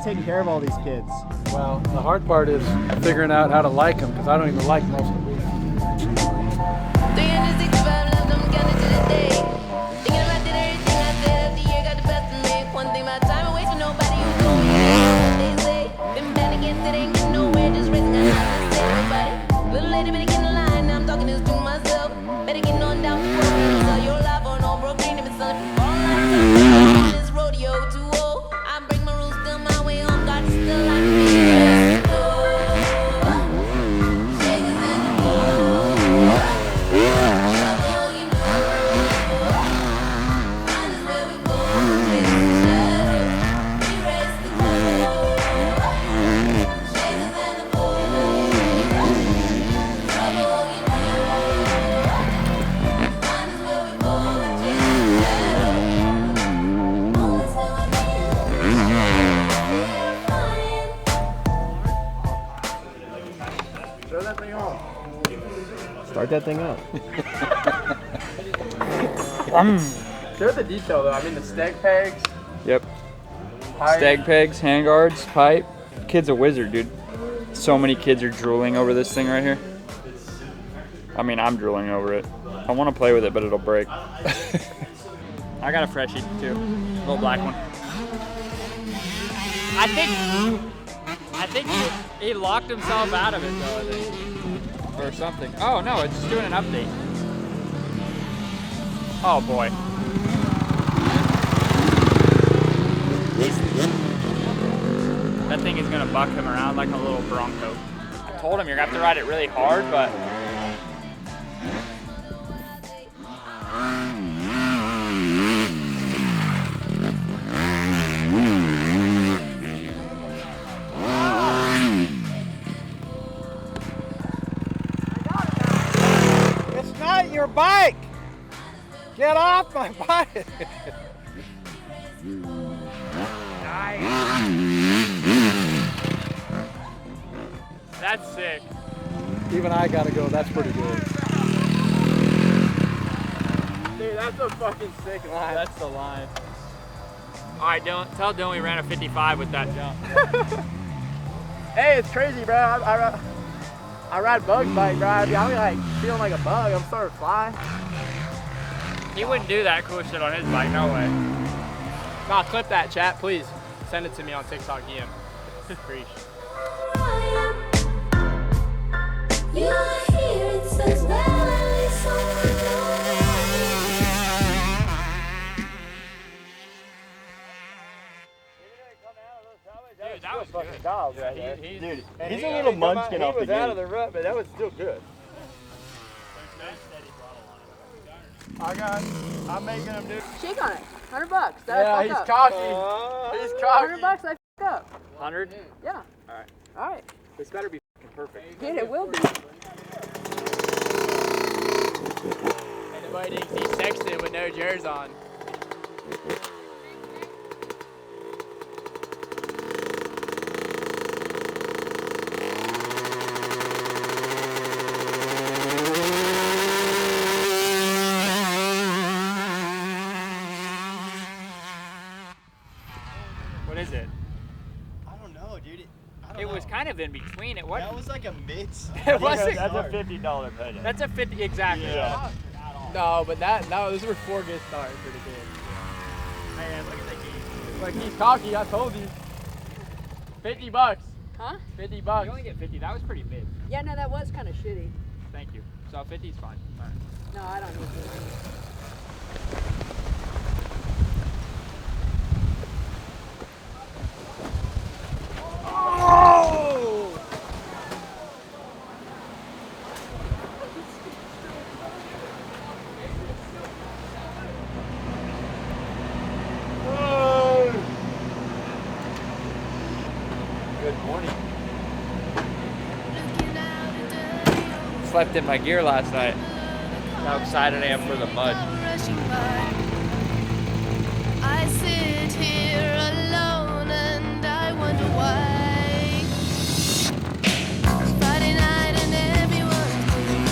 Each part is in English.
taking care of all these kids? Well, the hard part is figuring out how to like them, because I don't even like most of them. Start that thing up. Show the detail though. I mean the steg pegs. Yep. Pipe. Stag pegs, handguards, pipe. Kid's a wizard, dude. So many kids are drooling over this thing right here. I mean, I'm drooling over it. I want to play with it, but it'll break. I got a freshie too, little black one. I think he locked himself out of it though, I think. Or something. Oh no, it's just doing an update. Oh boy. That thing is gonna buck him around like a little bronco. I told him you're gonna have to ride it really hard, but It's not your bike! Get off my bike! that's sick. Even I gotta go, that's pretty good. Dude, that's a fucking sick line. That's the line. All right, Dylan, tell Dylan we ran a 55 with that jump. Hey, it's crazy, bro. I ride bug bike, bro. I'm like feeling like a bug. I'm starting to fly. He wouldn't do that cool shit on his bike, no way. Nah, clip that, chat, please. Send it to me on TikTok DM. Preach. Dude, that was fucking good. dog right there. Dude, he's a little munchkin off the He was out gate. of the rut, but that was still good. I'm making him do. Shake on it. $100. Yeah, he's cocky. He's cocky. $100. I f***ed up. 100? Yeah. Alright. All right. This better be fucking perfect. Dude, it will be. Anybody thinks he's sexy with no jersey on? What is it? I don't know, dude. It was kind of in between. It was. That was like a mid. It wasn't. That's a $50 payday. That's a 50 exactly. Yeah. No, but those were 4 good starts for the kid. Man, look at that kid. Look, he's cocky. I told you. $50. Huh? $50. You only get 50. That was pretty mid. Yeah, no, that was kind of shitty. Thank you. So 50 is fine. All right. No, I don't need to. Good morning. Slept in my gear last night. How excited I am for the mud. I sit here alone and I wonder why. It's Friday night and everyone's blue.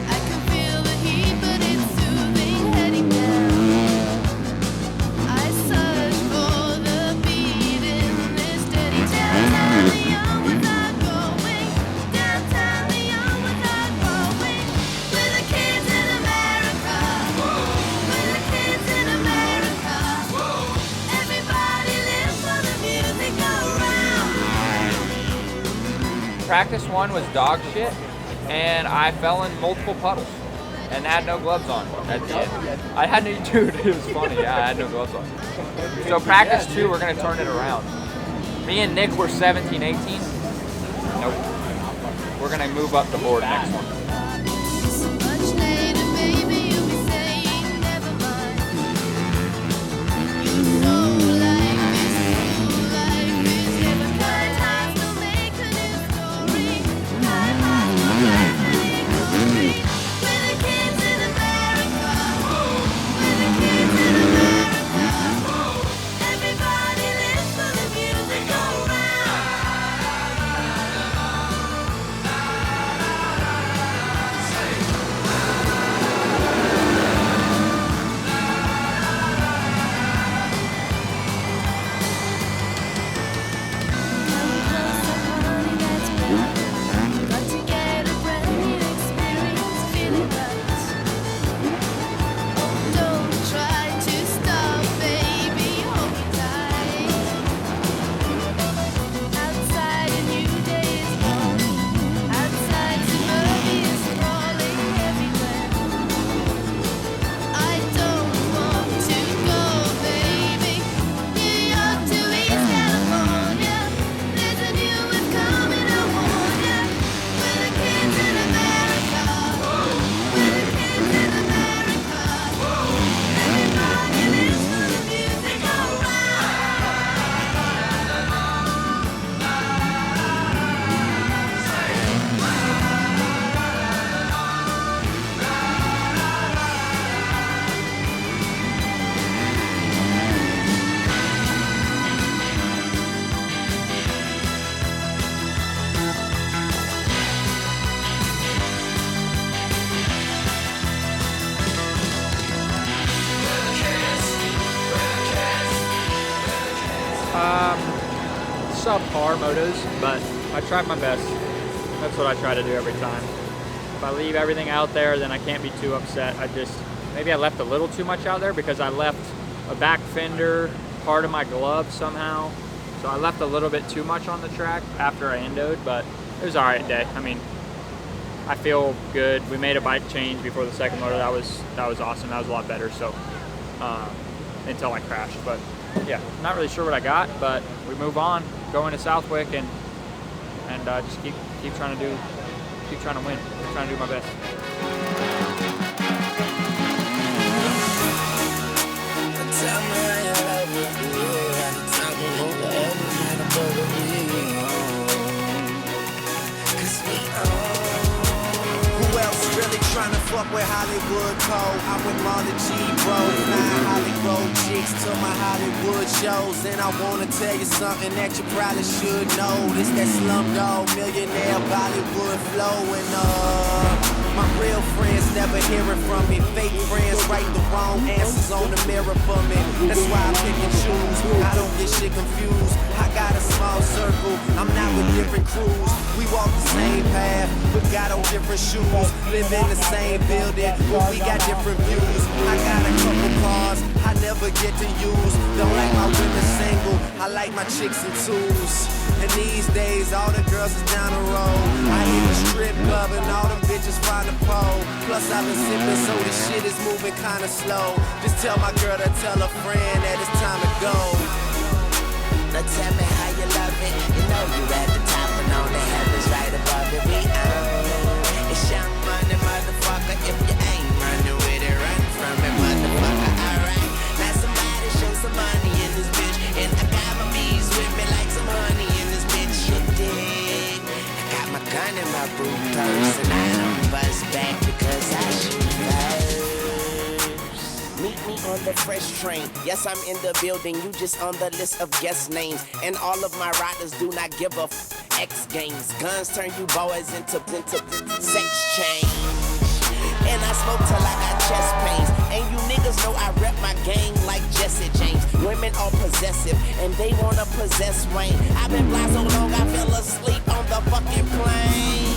I can feel the heat, but it's soothing heading down. I search for the beat in this steady practice one was dog shit, and I fell in multiple puddles and had no gloves on at the end. I had no, dude, it was funny. Yeah, I had no gloves on. So practice 2, we're gonna turn it around. Me and Nick were 17, 18. Nope. We're gonna move up the board next one. Much later, baby, you'll be saying never mind. You know life is never kind. Times will make a new story. Time will make a story. We're the kids in America. We're the kids in America. Everybody lives for the music around. Got to get a brand new experience, feeling right. Oh, don't try to stop, baby, hold me tight. Outside a new day is morning. Outside suburbia is crawling everywhere. I don't want to go, baby. New York to East California. There's a new wave coming, I warn ya. We're the kids in America. We're the kids in America. Everybody lives for the music Subpar motos, but I tried my best. That's what I try to do every time. If I leave everything out there, then I can't be too upset. Maybe I left a little too much out there because I left a back fender, part of my glove somehow. So I left a little bit too much on the track after I endoed, but it was an alright day. I mean, I feel good. We made a bike change before the second motor. That was awesome. That was a lot better. So until I crashed, but yeah, not really sure what I got, but we move on, go into Southwick, and just keep trying to win, keep trying to do my best. Who else really trying to fuck with Hollywood code? I'm with Marlon G, bro. 9 Hollywood chicks to my Hollywood shows. And I wanna tell you something that you probably should know. This that Slumdog Millionaire Bollywood flow. And my real friends never hearing from me. Fake friends write the wrong answers on the mirror for me. That's why I pick and choose. I don't get shit confused. I got a small circle. I'm not with different crews. We walk the same path, but got on different shoes. Live in the same building, but we got different views. I got a couple cars I never get to use. Don't like my women single. I like my chicks in twos. And these days, all the girls is down the road. I hit the strip club and all them bitches find a pole. Plus I've been sipping, so this shit is moving kinda slow. Just tell my girl to tell a friend that it's time to go. Now tell me how you love it. You know you at the top and all the heavens right above it. We own. It's young money, motherfucker. If you ain't running with it, run from it, motherfucker. Alright. Now somebody show some money in this bitch. And I got my bees with me like some honey in this bitch. You dig? I got my gun in my boot purse. And I don't bust back because I shoot first. Meet me on the fresh train. Yes, I'm in the building. You just on the list of guest names. And all of my riders do not give a X games. Guns turn you boys into sex change. And I smoke till I got chest pains. And you niggas know I rep my gang like Jesse James. Women are possessive and they wanna possess Wayne. I've been blind so long I fell asleep on the fucking plane.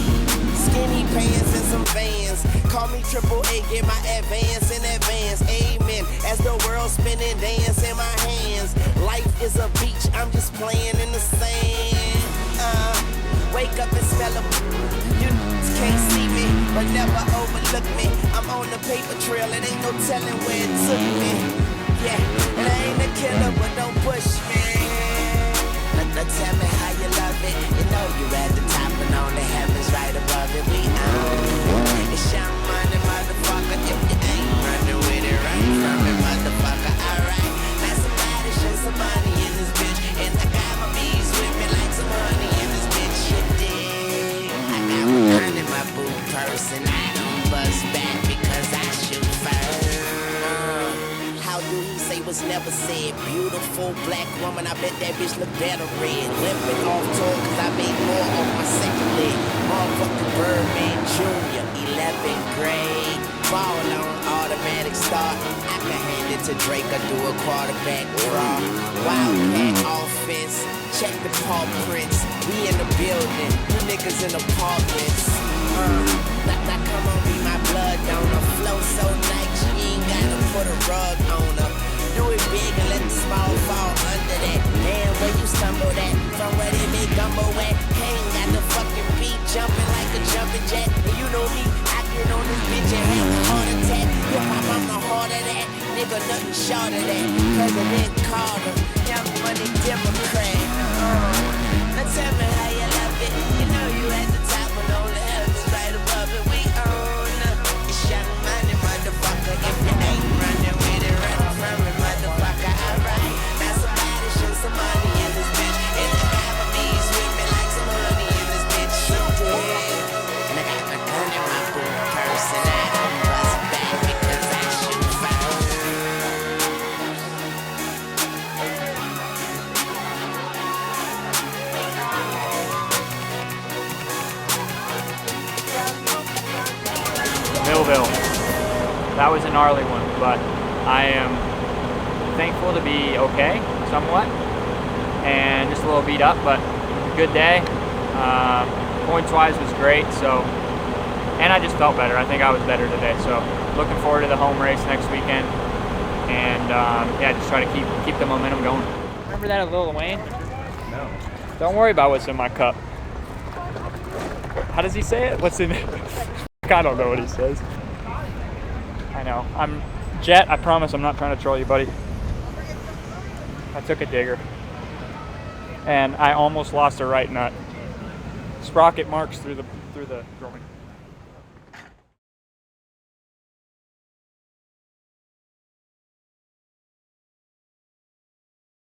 Skinny pants and some Vans. Call me Triple A, get my advance in advance. Amen. As the world spinning, dance in my hands. Life is a beach, I'm just playing in the sand. Wake up and smell a. You can't see me, but never overlook me. I'm on the paper trail, and ain't no telling where it took me. Yeah, and I ain't a killer, but don't push me. Now tell me how you love it. You know you at the top and on the heavens right above it. We own it's young money, motherfucker. If you ain't running with it, run from it, motherfucker. Alright, now somebody show some money in this bitch, and I got my bees with me like some honey in this bitch. You dig? I got my gun in my boot purse, and I don't bust back because I shoot first. How do he say what's never said? Beautiful black woman, I bet that bitch look better red. Limping off tour cause I made more on my second leg. Motherfucking Birdman Jr., 11th grade. Ball on automatic start. I can hand it to Drake, I do a quarterback draw. Wildcat offense, check the paw prints. We in the building, you niggas in apartments. Now come on, be my blood donor. Flow so nice, you ain't gotta put a rug on her. Do it big and let the small fall under that. Man, where you stumble at? From where they make gumbo at? Kane got the fucking beat jumping like a jumping jack. And you know me, I get on this bitch and have a heart attack. Hip hop, I'm the heart of that. Nigga, nothing short of that. President Carter, young money Democrat. Now tell me how you love it. You know you at the top and all the heavens right above it. We own it's young money, motherfucker. If you ain't running with it, run from it, motherfucker. Alright, now somebody show some money in this bitch, and I got my bees with me like some honey in this bitch. You dig? And I got my gun in my boot purse, and I don't bust back because I shoot first. Millville. That was a gnarly one, but I am thankful to be okay, somewhat, and just a little beat up, but good day. Points-wise was great, so, and I just felt better. I think I was better today, so looking forward to the home race next weekend, and yeah, just try to keep the momentum going. Remember that of Lil Wayne? No. Don't worry about what's in my cup. How does he say it? What's in it? I don't know what he says. I know. I'm Jet, I promise I'm not trying to troll you, buddy. I took a digger. And I almost lost a right nut. Sprocket marks through the groin.